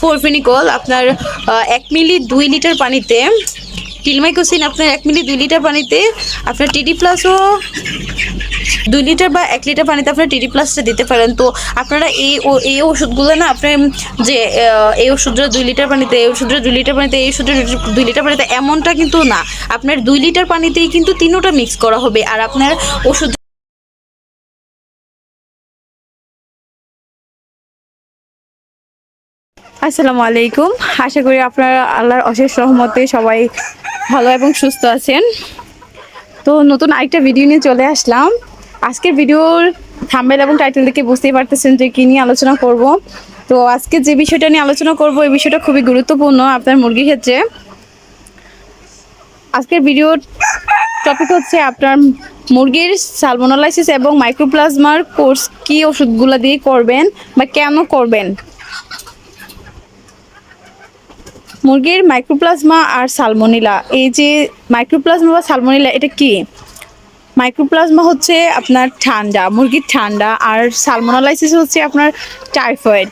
ক্লোরফেনিকল আপনার 1 মিলি 2 লিটার পানিতে, টিলমাইকোসিন আপনার 1 মিলি 2 লিটার পানিতে, আপনার টিডি প্লাসও 2 লিটার বা 1 লিটার পানিতে আপনার টিডি প্লাসটা দিতে পারেন। তো আপনারা এই ওষুধগুলো না আপনার যে এই ওষুধটা 2 লিটার পানিতে, এই ওষুধটা 2 লিটার পানিতে, এই ওষুধটা 2 লিটার পানিতে, এমনটা কিন্তু না। আপনার 2 লিটার পানিতেই কিন্তু তিনোটা মিক্স করা হবে। আর আপনার ওষুধ আসসালামু আলাইকুম, আশা করি আপনারা আল্লাহর অশেষ রহমতে সবাই ভালো এবং সুস্থ আছেন। তো নতুন আরেকটা ভিডিও নিয়ে চলে আসলাম। আজকের ভিডিওর থাম্বনেল এবং টাইটেল দেখে বুঝতেই পারতেছেন যে কী নিয়ে আলোচনা করব। তো আজকে যে বিষয়টা নিয়ে আলোচনা করব এই বিষয়টা খুবই গুরুত্বপূর্ণ আপনার মুরগির ক্ষেত্রে। আজকের ভিডিওর টপিক হচ্ছে আপনার মুরগির সালমোনেলাইসিস এবং মাইক্রোপ্লাজমার কোর্স কী ওষুধগুলো দিয়ে করবেন বা কেন করবেন। মুরগির মাইক্রোপ্লাজমা আর সালমোনেলা, এই যে মাইক্রোপ্লাজমা বা সালমোনেলা এটা কি? মাইক্রোপ্লাজমা হচ্ছে আপনার ঠান্ডা, মুরগির ঠান্ডা, আর সালমোনেলাইসিস হচ্ছে আপনার টাইফয়েড।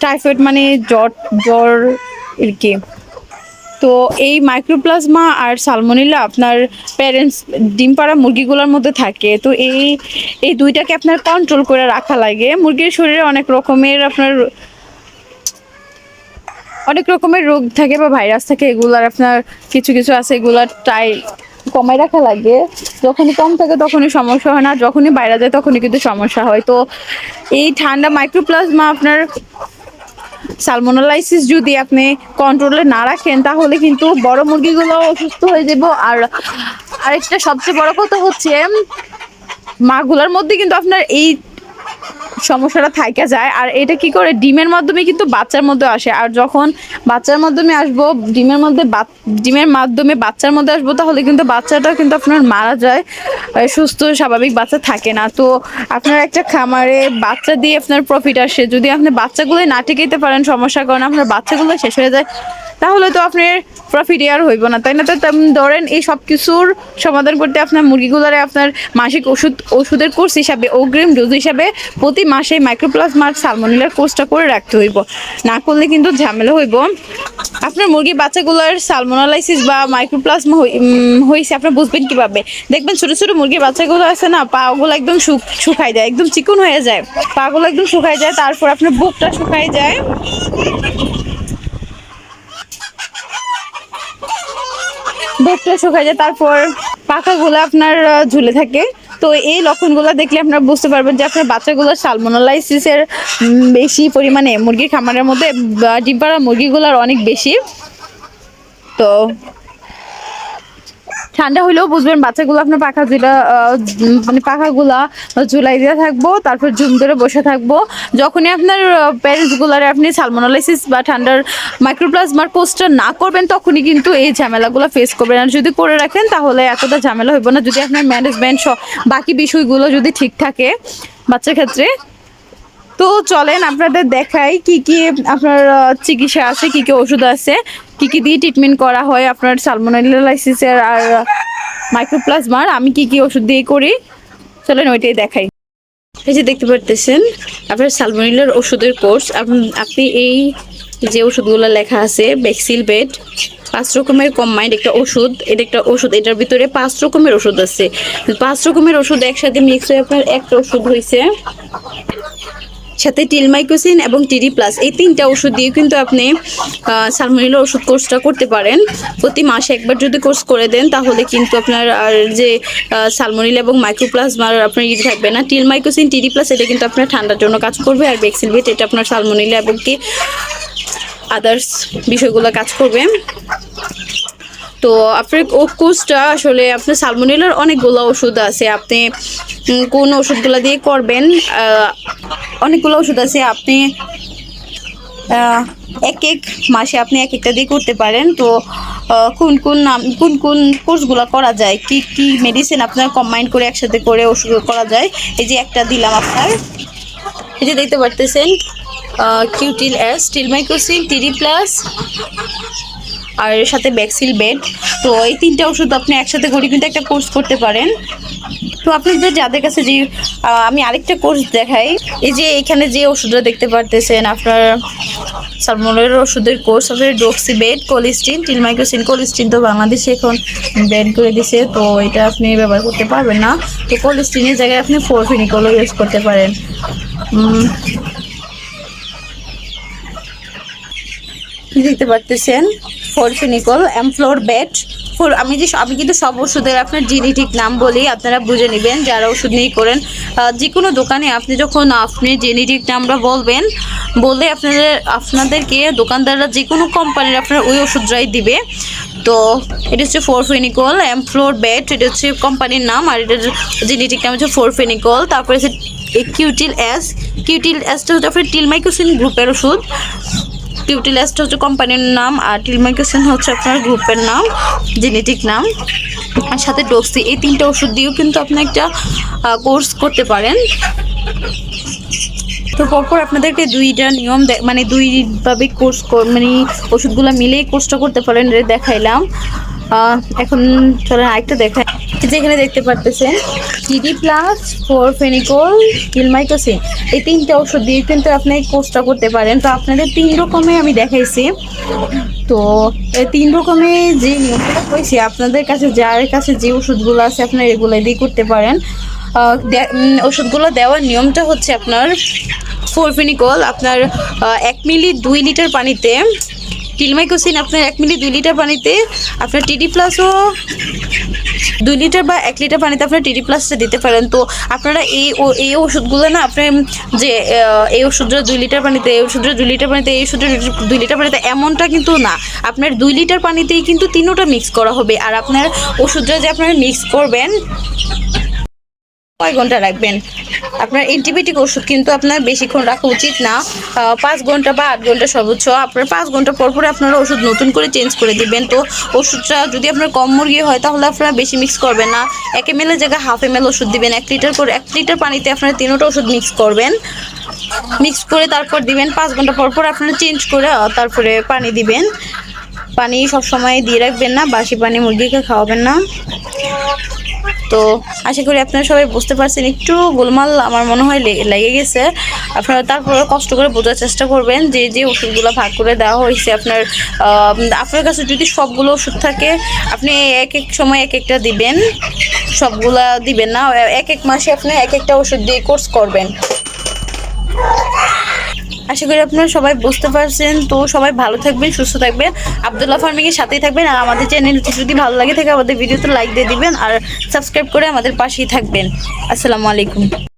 টাইফয়েড মানে জ্বর জ্বর আর কি। তো এই মাইক্রোপ্লাজমা আর সালমোনেলা আপনার প্যারেন্টস ডিম পাড়া মুরগিগুলোর মধ্যে থাকে। তো এই দুইটাকে আপনার কন্ট্রোল করে রাখা লাগে। মুরগির শরীরে অনেক রকমের রোগ থাকে বা ভাইরাস থাকে, এগুলার আপনার কিছু কিছু আছে, এগুলার কমায় রাখা লাগে। যখনই কম থাকে তখনই সমস্যা হয় না, যখনই বাইরে যায় তখনই কিন্তু সমস্যা হয়। তো এই ঠান্ডা মাইক্রোপ্লাজমা আপনার সালমোনেলাইসিস যদি আপনি কন্ট্রোলে না রাখেন তাহলে কিন্তু বড় মুরগিগুলো অসুস্থ হয়ে যাব। আর আরেকটা সবচেয়ে বড় কথা হচ্ছে মাগুলোর মধ্যে কিন্তু আপনার এই সমস্যাটা থাইকা যায়। আর এটা কি করে, ডিমের মাধ্যমে কিন্তু বাচ্চার মধ্যে আসে। আর যখন বাচ্চার মাধ্যমে আসবো, ডিমের মাধ্যমে বাচ্চার মধ্যে আসবো, তাহলে কিন্তু বাচ্চাটা কিন্তু আপনার মারা যায়, সুস্থ স্বাভাবিক বাচ্চা থাকে না। তো আপনার একটা খামারে বাচ্চা দিয়ে আপনার প্রফিট আসে, যদি আপনি বাচ্চাগুলো না টিকাইতে পারেন সমস্যার কারণে আপনার বাচ্চাগুলো শেষ হয়ে যায়, তাহলে তো আপনার প্রফিট আর হইব না, তাই না? তো ধরেন এই সব কিছুর সমাধান করতে আপনার মুরগিগুলোরে আপনার মাসিক ওষুধের কোর্স হিসাবে, অগ্রিম ডোজ হিসাবে প্রতি মাসে মাইক্রোপ্লাজমা আর সালমোনেলার কোর্সটা করে রাখতে হইব, না করলে কিন্তু ঝামেলা হইব। আপনার মুরগি বাচ্চাগুলোর সালমোনেলাইসিস বা মাইক্রোপ্লাজমা হয়েছে আপনার বুঝবেন কিভাবে? দেখবেন ছোট ছোট মুরগির বাচ্চাগুলো আছে না, পাগুলো একদম শুকায় যায়, একদম চিকন হয়ে যায়, পাগুলো একদম শুকায় যায়, তারপর আপনার বুকটা শুকায় যায়, বুকটা শুকায় যায়, তারপর পাখাগুলো আপনার ঝুলে থাকে। তো এই লক্ষণগুলো দেখলে আপনারা বুঝতে পারবেন যে আপনার বাচ্চাগুলো সালমোনেলাইসিসের বেশি পরিমাণে মুরগির খামারের মধ্যে, ডিম পাড়া মুরগিগুলোর অনেক বেশি। তো ঠান্ডা হইলেও বুঝবেন বাচ্চাগুলো আপনার পাখাগুলা ঝুলাই দিয়ে থাকবো, তারপর ঝুম ধরে বসে থাকবো। যখনই আপনার প্যারেন্টসগুলারে আপনি সালমোনেলাইসিস বা ঠান্ডার মাইক্রোপ্লাজমার কোর্সটা না করবেন তখনই কিন্তু এই ঝামেলাগুলো ফেস করবেন। আর যদি করে রাখেন তাহলে এতটা ঝামেলা হইব না, যদি আপনার ম্যানেজমেন্ট বাকি বিষয়গুলো যদি ঠিক থাকে বাচ্চার ক্ষেত্রে। তো চলেন আপনাদের দেখাই কি কি আপনার চিকিৎসা আছে, কি কি ওষুধ আছে, কি কি দিয়ে ট্রিটমেন্ট করা হয় আপনার সালমোনেলাইসিসের আর মাইক্রোপ্লাজমার। আমি কি কি ওষুধ দিয়ে করি চলেন ওইটাই দেখাই। এই যে দেখতে পারতেছেন আপনার সালমোনেলার ওষুধের কোর্স। আপনি এই যে ওষুধগুলো লেখা আছে, বেক্সিলভেট 5 রকমের কম্বাইন্ড একটা ওষুধ, এটা একটা ওষুধ, এটার ভিতরে 5 রকমের ওষুধ আছে। 5 রকমের ওষুধ একসাথে মিক্স হয়ে আপনার একটা ওষুধ হয়েছে, সাথে টিলমাইকোসিন এবং টিডি প্লাস, এই 3টা ওষুধ দিয়ে কিন্তু আপনি সালমোনেলার ওষুধ কোর্সটা করতে পারেন। প্রতি মাসে একবার যদি কোর্স করে দেন তাহলে কিন্তু আপনার আর যে সালমোনেলা এবং মাইক্রোপ্লাজমার আপনার ইয়ে থাকবে না। টিলমাইকোসিন টিডি প্লাস এটা কিন্তু আপনার ঠান্ডার জন্য কাজ করবে, আর বেক্সিলভেট এটা আপনার সালমোনেলা এবং কি আদার্স বিষয়গুলো কাজ করবে। তো আপনার কোর্সটা আসলে আপনার সালমোনেলার অনেকগুলো ওষুধ আছে, আপনি কোন ওষুধগুলো দিয়ে করবেন, অনেকগুলো ওষুধ আছে, আপনি এক এক মাসে আপনি এক একটা দিয়ে করতে পারেন। তো কোন কোন কোর্সগুলো করা যায়, কি কি মেডিসিন আপনার কম্বাইন করে একসাথে করে ওষুধ করা যায়, এই যে একটা দিলাম আপনার, এই যে দেখতে পারতেছেন কিউটিল এস, টিলমাইকোসিন, টিডি প্লাস আর এর সাথে বেক্সিলভেট। তো এই 3টা ওষুধ আপনি একসাথে করে কিন্তু একটা কোর্স করতে পারেন। তো আপনাদের যাদের কাছে যে আমি আরেকটা কোর্স দেখাই, এই যে এখানে যে ওষুধটা দেখতে পারতেছেন আপনার সালমোনেলার ওষুধের কোর্স, আপনার ডক্সিবেট, কোলিস্টিন, টিলমাইক্রোসিন। কোলিস্টিন তো বাংলাদেশে এখন ব্যান করে দিছে, তো এটা আপনি ব্যবহার করতে পারবেন না। তো কোলিস্টিনের জায়গায় আপনি ফরফিনিকলও ইউজ করতে পারেন। দেখতে পারতেছেন ফরফিনিকল, অ্যামফ্লোর বেট। আমি কিন্তু সব ওষুধের আপনার জেনেটিক নাম বলি, আপনারা বুঝে নেবেন যারা ওষুধ নিয়ে করেন। যে কোনো দোকানে আপনি যখন আপনি জেনেটিক নামটা বলবেন, বললে আপনাদেরকে দোকানদাররা যে কোনো কোম্পানির আপনার ওই ওষুধটাই দিবে। তো এটা হচ্ছে ফরফিনিকল, অ্যামফ্লোর বেট, এটা হচ্ছে কোম্পানির নাম, আর এটার জেনেটিক নাম হচ্ছে ফরফিনিকল। তারপরে হচ্ছে কিউটিল এস। কিউটিল এসটা হচ্ছে আপনার টিলমাইক্রোসিন গ্রুপের ওষুধ। কিউটিলাস্ট হচ্ছে কোম্পানির নাম, আর টিলমাইক্রোসিন হচ্ছে আপনার গ্রুপের নাম, জেনেটিক নাম, আর সাথে ডক্সি। এই তিনটা ওষুধ দিয়েও কিন্তু আপনি একটা কোর্স করতে পারেন। তো পরপর আপনাদেরকে দুইটা নিয়ম মানে দুইভাবে কোর্স মানে ওষুধগুলো মিলেই কোর্সটা করতে পারেন, এটা দেখাইলাম। এখন চলেন আরেকটা দেখাই। যেখানে দেখতে পারতেছেন টিডি প্লাস, ফরফেনিকল, টিলমাইক্রোসিন, এই তিনটা ওষুধ দিয়ে কিন্তু আপনি কোর্সটা করতে পারেন। তো আপনাদের 3 রকমে আমি দেখাইছি। তো এই 3 রকমে যে নিয়মগুলো কইছি, আপনাদের কাছে যার কাছে যে ওষুধগুলো আছে আপনারা এগুলো দিয়ে করতে পারেন। ওষুধগুলো দেওয়ার নিয়মটা হচ্ছে আপনার ফরফেনিকল আপনার 1 মিলি 2 লিটার পানিতে, টিলমাইক্রোসিন আপনার 1 মিলি 2 লিটার পানিতে, আপনার টিডি প্লাসও 2 লিটার বা 1 লিটার পানিতে আপনার টিডি প্লাসটা দিতে পারেন। তো আপনারা এই ওষুধগুলো না, আপনার যে এই ওষুধটা 2 লিটার পানিতে, এই ওষুধটা 2 লিটার পানিতে, এই ওষুধটা 2 লিটার পানিতে, এমনটা কিন্তু না। আপনার 2 লিটার পানিতেই কিন্তু তিনোটা মিক্স করা হবে। আর আপনার ওষুধটা যে আপনারা মিক্স করবেন, কয় ঘন্টা রাখবেন? আপনার অ্যান্টিবায়োটিক ওষুধ কিন্তু আপনার বেশিক্ষণ রাখা উচিত না, 5 ঘন্টা বা 8 ঘন্টা সর্বোচ্চ। আপনার 5 ঘন্টা পর পরে আপনারা ওষুধ নতুন করে চেঞ্জ করে দিবেন। তো ওষুধটা যদি আপনার কম মুরগি হয় তাহলে আপনারা বেশি মিক্স করবেন না, 1 ml এর জায়গায় 1/2 ml ওষুধ দিবেন। 1 লিটার করে 1 লিটার পানিতে আপনারা তিনোটা ওষুধ মিক্স করবেন, মিক্স করে তারপর দিবেন। 5 ঘন্টা পর পর আপনারা চেঞ্জ করে তারপরে পানি দিবেন। পানি সব সময় দিয়ে রাখবেন না, বাসি পানি মুরগিকে খাওয়াবেন না। তো আশা করি আপনারা সবাই বুঝতে পারছেন। একটু গোলমাল আমার মনে হয় লেগে গেছে, আপনারা তারপরে কষ্ট করে বোঝার চেষ্টা করবেন যে যে ওষুধগুলো ভাগ করে দেওয়া হয়েছে। আপনার কাছে যদি সবগুলো ওষুধ থাকে, আপনি এক এক সময় এক একটা দিবেন, সবগুলা দিবেন না। এক এক মাসে আপনি এক একটা ওষুধ দিয়ে কোর্স করবেন। আশা করি আপনারা সবাই বুঝতে পারছেন। তো সবাই ভালো থাকবেন, সুস্থ থাকবেন, আব্দুল্লাহ ফার্মিং এর সাথেই থাকবেন। আর আমাদের চ্যানেলটি যদি ভালো লাগে থাকে আমাদের ভিডিওতে লাইক দিয়ে দিবেন, আর সাবস্ক্রাইব করে আমাদের পাশেই থাকবেন। আসসালামু আলাইকুম।